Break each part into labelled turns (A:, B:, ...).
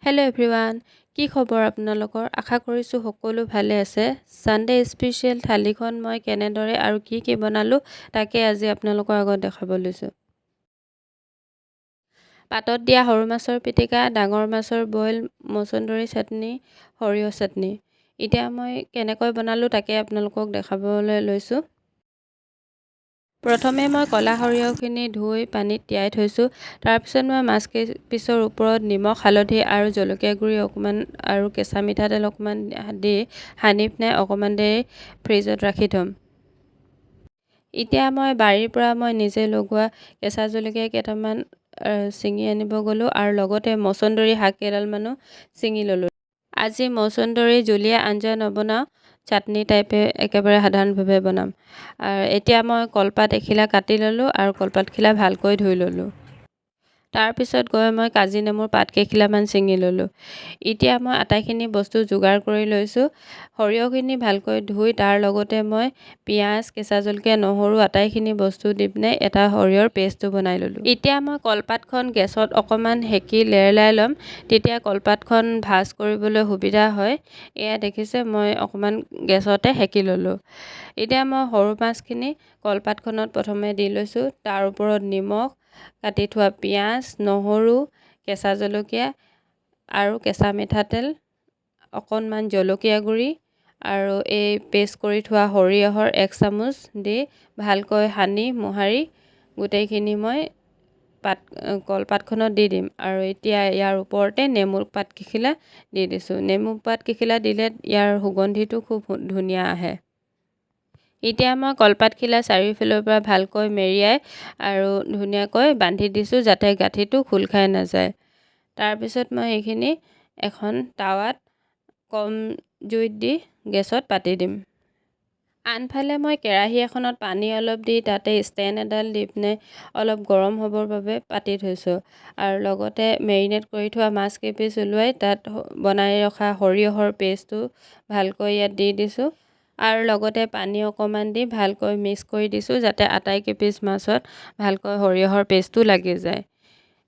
A: Hello' everyone, কি খবৰ আপোনালোকৰ? আশা কৰিছোঁ সকলো ভালে আছে। ছানডে স্পেচিয়েল থালিখন মই কেনেদৰে আৰু কি বনালোঁ তাকে আজি আপোনালোকৰ আগত দেখাব লৈছোঁ। পাতত দিয়া সৰু মাছৰ পিটিকা, ডাঙৰ মাছৰ বইল, মচন্দৰী চাটনি, সৰিয়হ চাটনি। এতিয়া মই কেনেকৈ বনালোঁ তাকে আপোনালোকক দেখাবলৈ লৈছোঁ। প্ৰথমে মই ক'লা সৰিয়হখিনি ধুই পানীত তিয়াই থৈছোঁ। তাৰপিছত মই মাছকেইপিচৰ ওপৰত নিমখ, হালধি আৰু জলকীয়া গুড়ি অকণমান আৰু কেঁচা মিঠাতেল অকণমান দি সানি পিনে অকণমান দেৰি ফ্ৰিজত ৰাখি থ'ম। এতিয়া মই বাৰীৰ পৰা মই নিজে লগোৱা কেঁচা জলকীয়া কেইটামান ছিঙি আনিব গ'লোঁ আৰু লগতে মচন্দৰী শাক কেইডালমানো ছিঙি ল'লোঁ। আজি মচন্দৰী জুলীয়া আঞ্জা নবনাওঁ, চাটনি টাইপে একেবাৰে সাধাৰণভাৱে বনাম। আৰু এতিয়া মই কলপাত এখিলা কাটি ল'লোঁ আৰু কলপাতখিলা ভালকৈ ধুই ল'লোঁ। তাৰপিছত গৈ মই কাজি নেমুৰ পাত কেইখিলামান ছিঙি ল'লোঁ। এতিয়া মই আটাইখিনি বস্তু যোগাৰ কৰি লৈছোঁ। সৰিয়হখিনি ভালকৈ ধুই তাৰ লগতে মই পিঁয়াজ, কেঁচা জলকীয়া, নহৰু আটাইখিনি বস্তু দি পিনে এটা সৰিয়হৰ পেষ্টটো বনাই ল'লোঁ। এতিয়া মই কলপাতখন গেছত অকণমান সেকি লেৰেলাই ল'ম, তেতিয়া কলপাতখন ভাজ কৰিবলৈ সুবিধা হয়। এয়া দেখিছে মই অকণমান গেছতে সেকি ল'লোঁ। এতিয়া মই সৰু মাছখিনি কলপাতখনত প্ৰথমে দি লৈছোঁ। তাৰ ওপৰত নিমখ, কাটি থোৱা পিঁয়াজ, নহৰু, কেঁচা জলকীয়া আৰু কেঁচা মিঠাতেল, অকণমান জলকীয়া গুড়ি আৰু এই পেষ্ট কৰি থোৱা সৰিয়হৰ 1 চামুচ দি ভালকৈ সানি মোহাৰি গোটেইখিনি মই কলপাতখনত দি দিম। আৰু এতিয়া ইয়াৰ ওপৰতে নেমুৰ পাতকেইখিলা দি দিছোঁ। নেমু পাতকেইখিলা দিলে ইয়াৰ সুগন্ধিটো খুব ধুনীয়া আহে। এতিয়া মই কলপাতখিলা চাৰিওফালৰ পৰা ভালকৈ মেৰিয়াই আৰু ধুনীয়াকৈ বান্ধি দিছোঁ যাতে গাঁঠিটো খোল খাই নাযায়। তাৰপিছত মই এইখিনি এখন টাৱাত কম জুইত দি গেছত পাতি দিম। আনফালে মই কেৰাহী এখনত পানী অলপ দি তাতে ষ্টেণ্ড এডাল দি পিনে অলপ গৰম হ'বৰ বাবে পাতি থৈছোঁ। আৰু লগতে মেৰিনেট কৰি থোৱা মাছ কেইপিচ ওলোৱাই তাত বনাই ৰখা সৰিয়হৰ পেষ্টটো ভালকৈ ইয়াত দি দিছোঁ। আৰু লগতে পানী অকণমান দি ভালকৈ মিক্স কৰি দিছোঁ যাতে আটাইকেইপিচ মাছত ভালকৈ সৰিয়হৰ পেষ্টটো লাগি যায়।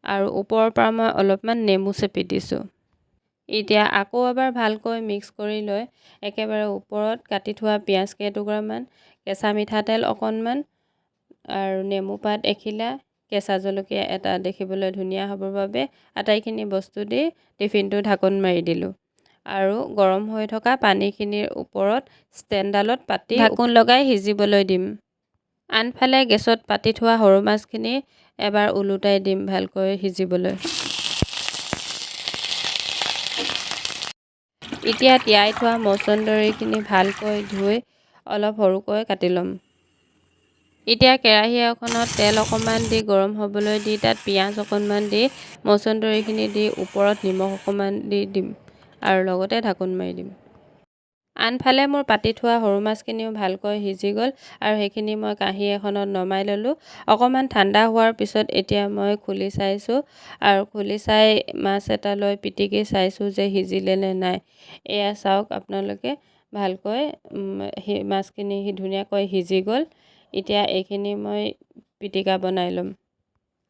A: আৰু ওপৰৰ পৰা মই অলপমান নেমু চেপি দিছোঁ। এতিয়া আকৌ এবাৰ ভালকৈ মিক্স কৰি লৈ একেবাৰে ওপৰত কাটি থোৱা পিঁয়াজ কেইটুকুৰামান, কেঁচা মিঠাতেল অকণমান আৰু নেমু পাত এখিলা, কেঁচা জলকীয়া এটা দেখিবলৈ ধুনীয়া হ'বৰ বাবে আটাইখিনি বস্তু দি টিফিনটো ঢাকোন মাৰি দিলোঁ। আৰু গৰম হৈ থকা পানীখিনিৰ ওপৰত ষ্টেণ্ডডালত পাতি ঢাকোন লগাই সিজিবলৈ দিম। আনফালে গেছত পাতি থোৱা সৰু মাছখিনি এবাৰ ওলোটাই দিম ভালকৈ সিজিবলৈ। এতিয়া তিয়াই থোৱা মচন্দৰীখিনি ভালকৈ ধুই অলপ সৰুকৈ কাটি ল'ম। এতিয়া কেৰাহী এখনত তেল অকণমান দি গৰম হ'বলৈ দি তাত পিঁয়াজ অকণমান দি মচন্দৰীখিনি দি ওপৰত নিমখ অকণমান দি দিম আৰু লগতে ঢাকোন মাৰি দিম। আনফালে মোৰ পাতি থোৱা সৰু মাছখিনিও ভালকৈ সিজি গ'ল আৰু সেইখিনি মই কাঁহী এখনত নমাই ল'লোঁ। অকণমান ঠাণ্ডা হোৱাৰ পিছত এতিয়া মই খুলি চাইছোঁ আৰু খুলি চাই মাছ এটা লৈ পিটিকি চাইছোঁ যে সিজিলে নে নাই। এয়া চাওক আপোনালোকে ভালকৈ মাছখিনি ধুনীয়াকৈ সিজি গ'ল। এতিয়া এইখিনি মই পিটিকা বনাই ল'ম।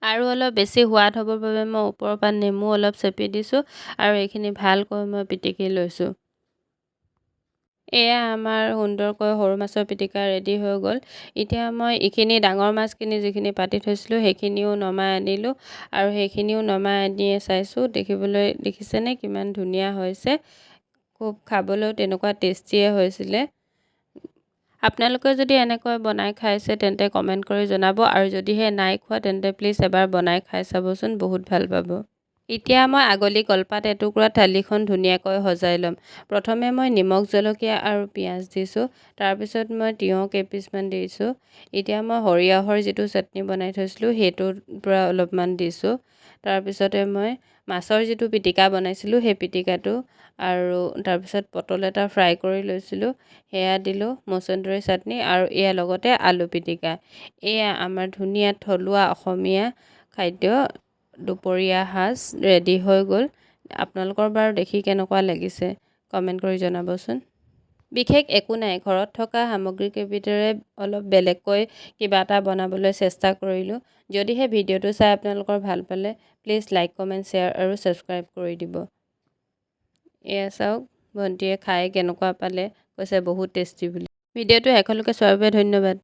A: আৰু অলপ বেছি সোৱাদ হ'বৰ বাবে মই ওপৰৰ পৰা নেমু অলপ চেপি দিছোঁ আৰু এইখিনি ভালকৈ মই পিটিকি লৈছোঁ। এয়া আমাৰ সুন্দৰকৈ সৰু মাছৰ পিটিকা ৰেডি হৈ গ'ল। এতিয়া মই এইখিনি ডাঙৰ মাছখিনি যিখিনি পাতি থৈছিলোঁ সেইখিনিও নমাই আনিলোঁ আৰু সেইখিনিও নমাই আনিয়ে চাইছোঁ দেখিছেনে কিমান ধুনীয়া হৈছে। খুব খাবলৈও তেনেকুৱা টেষ্টিয়ে হৈছিলে। আপোনালোকে যদি এনেকৈ বনাই খাইছে তেন্তে কমেণ্ট কৰি জনাব আৰু যদিহে নাই খোৱা তেন্তে প্লিজ এবাৰ বনাই খাই চাবচোন, বহুত ভাল পাব। এতিয়া মই আগলি কলপাত এটুকুৰা থালিখন ধুনীয়াকৈ সজাই ল'ম। প্ৰথমে মই নিমখ, জলকীয়া আৰু পিঁয়াজ দিছোঁ। তাৰপিছত মই তিয়ঁহ কেইপিচমান দিছোঁ। এতিয়া মই সৰিয়হৰ যিটো চাটনি বনাই থৈছিলোঁ সেইটোৰ পৰা অলপমান দিছোঁ। তাৰপিছতে মই মাছৰ যিটো পিটিকা বনাইছিলোঁ সেই পিটিকাটো আৰু তাৰপিছত পটল এটা ফ্ৰাই কৰি লৈছিলোঁ সেয়া দিলোঁ, মচন্দৰী চাটনি আৰু এয়া লগতে আলু পিটিকা। এয়া আমাৰ ধুনীয়া থলুৱা অসমীয়া খাদ্য দুপৰীয়া সাজ ৰেডি হৈ গ'ল। আপোনালোকৰ বাৰু দেখি কেনেকুৱা লাগিছে কমেণ্ট কৰি জনাবচোন। বিশেষ একো নাই, ঘৰত থকা সামগ্ৰীকেইবিধৰে অলপ বেলেগকৈ কিবা এটা বনাবলৈ চেষ্টা কৰিলোঁ। যদিহে ভিডিঅ'টো চাই আপোনালোকৰ ভাল পালে প্লিজ লাইক, কমেণ্ট, শ্বেয়াৰ আৰু ছাবস্ক্ৰাইব কৰি দিব। এয়া চাওক ভণ্টিয়ে খাই কেনেকুৱা পালে, কৈছে বহুত টেষ্টি বুলি। ভিডিঅ'টো শেষলৈকে চোৱাৰ বাবে ধন্যবাদ।